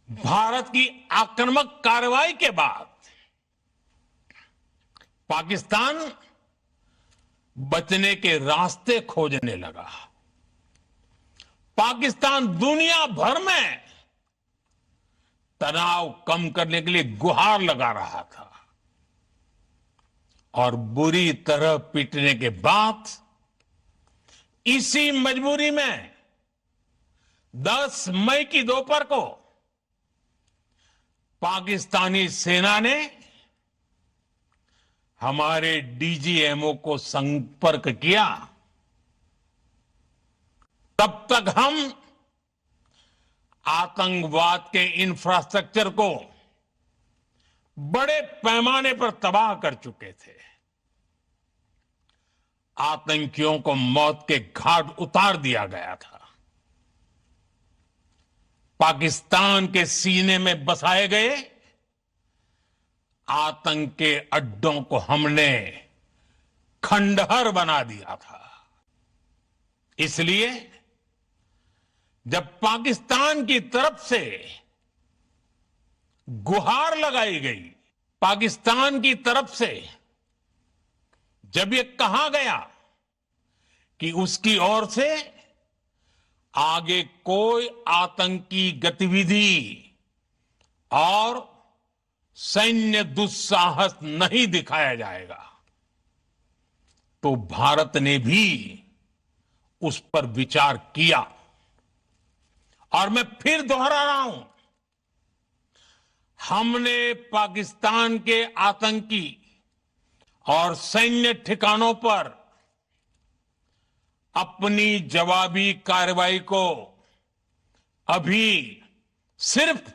भारत की आक्रामक कार्रवाई के बाद पाकिस्तान बचने के रास्ते खोजने लगा। पाकिस्तान दुनिया भर में तनाव कम करने के लिए गुहार लगा रहा था और बुरी तरह पीटने के बाद इसी मजबूरी में 10 मई की दोपहर को पाकिस्तानी सेना ने हमारे डीजीएमओ को संपर्क किया। तब तक हम आतंकवाद के इंफ्रास्ट्रक्चर को बड़े पैमाने पर तबाह कर चुके थे। आतंकियों को मौत के घाट उतार दिया गया था। पाकिस्तान के सीने में बसाए गए आतंक के अड्डों को हमने खंडहर बना दिया था। इसलिए जब पाकिस्तान की तरफ से गुहार लगाई गई, पाकिस्तान की तरफ से जब ये कहा गया कि उसकी ओर से आगे कोई आतंकी गतिविधि और सैन्य दुस्साहस नहीं दिखाया जाएगा, तो भारत ने भी उस पर विचार किया। और मैं फिर दोहरा रहा हूं, हमने पाकिस्तान के आतंकी और सैन्य ठिकानों पर अपनी जवाबी कार्रवाई को अभी सिर्फ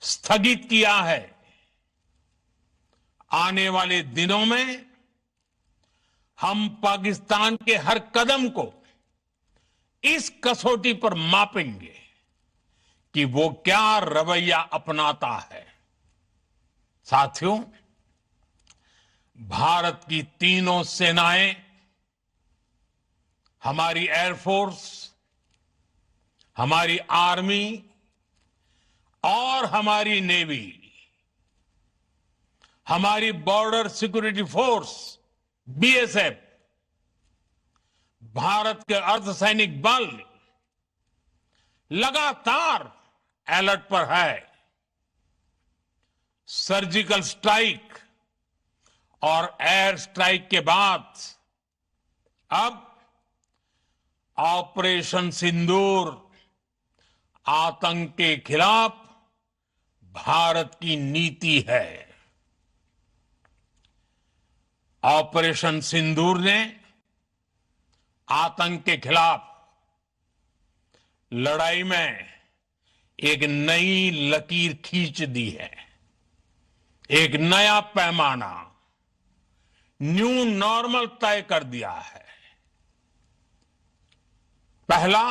स्थगित किया है। आने वाले दिनों में हम पाकिस्तान के हर कदम को इस कसौटी पर मापेंगे कि वो क्या रवैया अपनाता है। साथियों, भारत की तीनों सेनाएं, हमारी एयरफोर्स, हमारी आर्मी और हमारी नेवी, हमारी border security force BSF, Bharat के अर्धसैनिक बल लगातार अलर्ट पर है। सर्जिकल स्ट्राइक और एयर स्ट्राइक के बाद अब ऑपरेशन सिंदूर आतंक के खिलाफ भारत की नीति है। ऑपरेशन सिंदूर ने आतंक के खिलाफ लड़ाई में एक नई लकीर खींच दी है। एक नया पैमाना, न्यू नॉर्मल तय कर दिया है। पहला,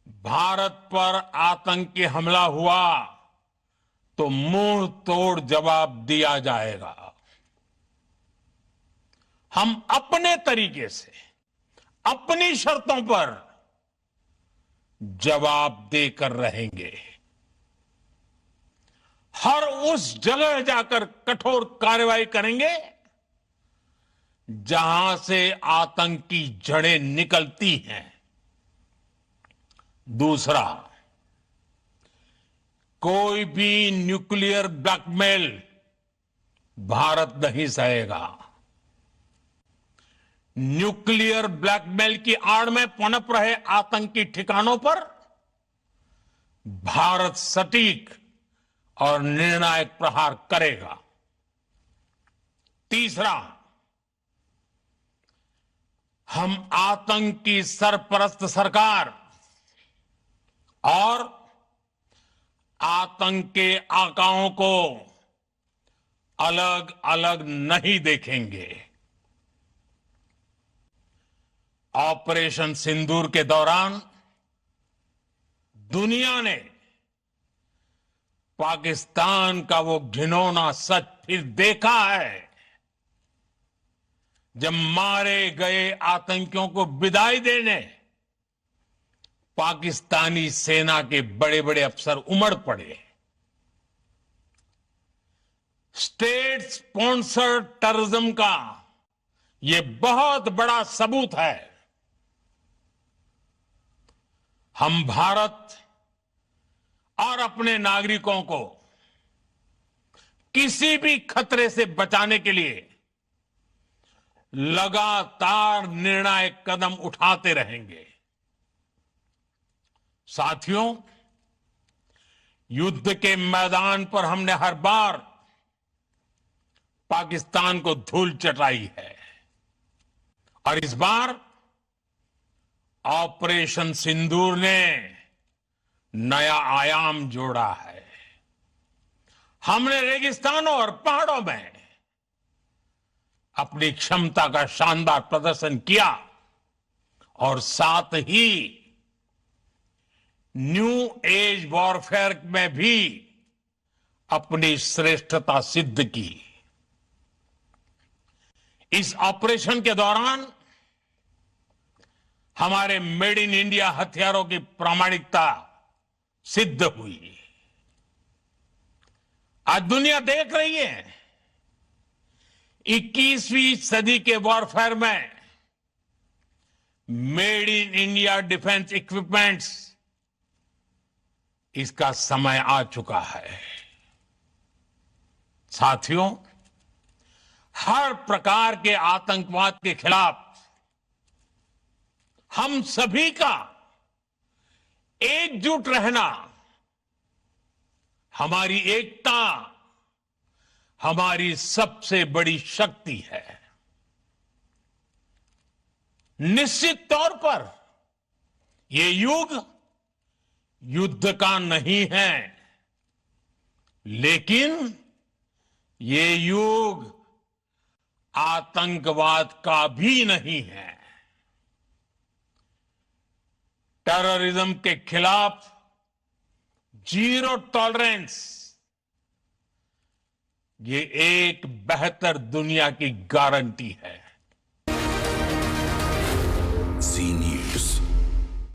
भारत पर आतंकी हमला हुआ तो मुंह तोड़ जवाब दिया जाएगा। हम अपने तरीके से, अपनी शर्तों पर जवाब देकर रहेंगे। हर उस जगह जाकर कठोर कार्रवाई करेंगे जहां से आतंक की जड़ें निकलती हैं। दूसरा, कोई भी न्यूक्लियर ब्लैकमेल भारत नहीं सहेगा। न्यूक्लियर ब्लैकमेल की आड़ में पनप रहे आतंकी ठिकानों पर भारत सटीक और निर्णायक प्रहार करेगा। तीसरा, हम आतंक की सरपरस्त सरकार और आतंक के आकाओं को अलग अलग नहीं देखेंगे। ऑपरेशन सिंदूर के दौरान दुनिया ने पाकिस्तान का वो घिनौना सच फिर देखा है, जब मारे गए आतंकियों को विदाई देने पाकिस्तानी सेना के बड़े बड़े अफसर उमड़ पड़े। स्टेट स्पॉन्सर्ड टेररिज्म का यह बहुत बड़ा सबूत है। हम भारत और अपने नागरिकों को किसी भी खतरे से बचाने के लिए लगातार निर्णायक कदम उठाते रहेंगे। साथियों, युद्ध के मैदान पर हमने हर बार पाकिस्तान को धूल चटाई है और इस बार ऑपरेशन सिंदूर ने नया आयाम जोड़ा है। हमने रेगिस्तानों और पहाड़ों में अपनी क्षमता का शानदार प्रदर्शन किया और साथ ही न्यू एज वॉरफेयर में भी अपनी श्रेष्ठता सिद्ध की। इस ऑपरेशन के दौरान हमारे मेड इन इंडिया हथियारों की प्रामाणिकता सिद्ध हुई। आज दुनिया देख रही है 21वीं सदी के वॉरफेयर में made in India defence equipments, इसका समय आ चुका है। साथियों, हर प्रकार के आतंकवाद के खिलाफ हम सभी का एकजुट रहना, हमारी एकता हमारी सबसे बड़ी शक्ति है। निश्चित तौर पर यह युग युद्ध का नहीं है, लेकिन ये युग आतंकवाद का भी नहीं है। टेररिज्म के खिलाफ जीरो टॉलरेंस, ये एक बेहतर दुनिया की गारंटी है।